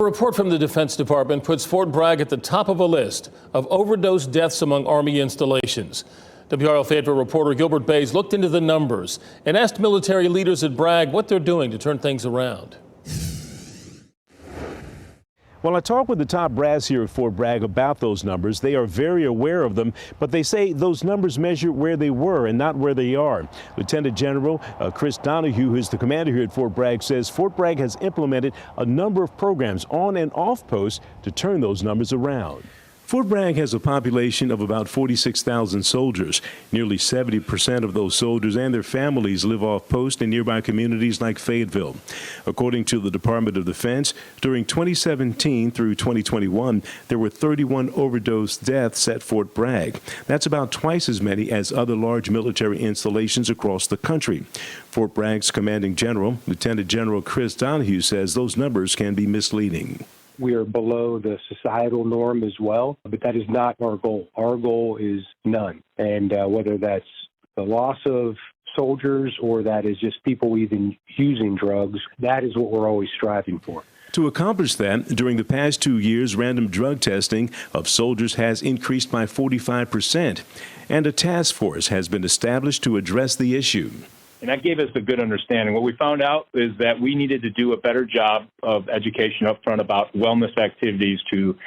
A report from the Defense Department puts Fort Bragg at the top of a list of overdose deaths among Army installations. WRL Fayetteville reporter Gilbert Bays looked into the numbers and asked military leaders at Bragg what they're doing to turn things around. Well, I talked with the top brass here at Fort Bragg about those numbers. They are very aware of them, but they say those numbers measure where they were and not where they are. Lieutenant General Chris Donahue, who is the commander here at Fort Bragg, says Fort Bragg has implemented a number of programs on and off post to turn those numbers around. Fort Bragg has a population of about 46,000 soldiers. Nearly 70% of those soldiers and their families live off post in nearby communities like Fayetteville. According to the Department of Defense, during 2017 through 2021, there were 31 overdose deaths at Fort Bragg. That's about twice as many as other large military installations across the country. Fort Bragg's commanding general, Lieutenant General Chris Donahue, says those numbers can be misleading. We are below the societal norm as well, but that is not our goal. Our goal is none. And whether that's the loss of soldiers or that is just people even using drugs, that is what we're always striving for. To accomplish that, during the past 2 years, random drug testing of soldiers has increased by 45%, and a task force has been established to address the issue. And that gave us a good understanding. What we found out is that we needed to do a better job of education up front about wellness activities to,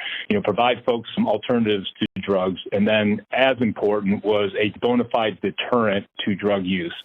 provide folks some alternatives to drugs. And then, as important, was a bona fide deterrent to drug use.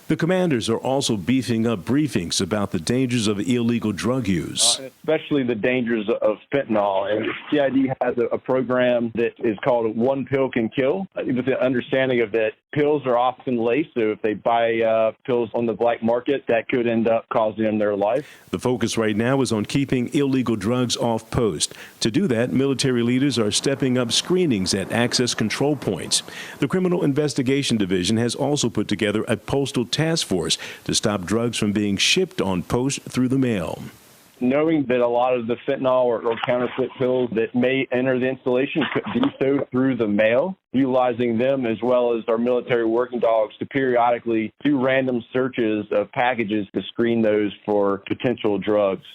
The commanders are also beefing up briefings about the dangers of illegal drug use. Especially the dangers of fentanyl. And CID has a program that is called One Pill Can Kill, with the understanding of that pills are often laced, so if they buy pills on the black market, that could end up causing them their life. The focus right now is on keeping illegal drugs off post. To do that, military leaders are stepping up screenings at access control points. The Criminal Investigation Division has also put together a postal task force to stop drugs from being shipped on post through the mail. Knowing that a lot of the fentanyl or counterfeit pills that may enter the installation could do so through the mail, utilizing them as well as our military working dogs to periodically do random searches of packages to screen those for potential drugs.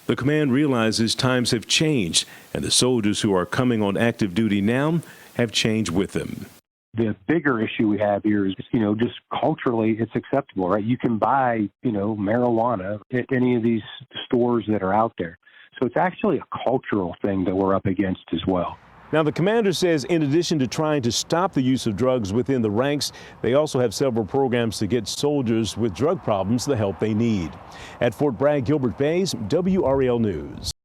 The command realizes times have changed, and the soldiers who are coming on active duty now have changed with them. The bigger issue we have here is, just culturally it's acceptable, right? You can buy, marijuana at any of these stores that are out there. So it's actually a cultural thing that we're up against as well. Now, the commander says in addition to trying to stop the use of drugs within the ranks, they also have several programs to get soldiers with drug problems the help they need. At Fort Bragg, Gilbert Bays, WRL News.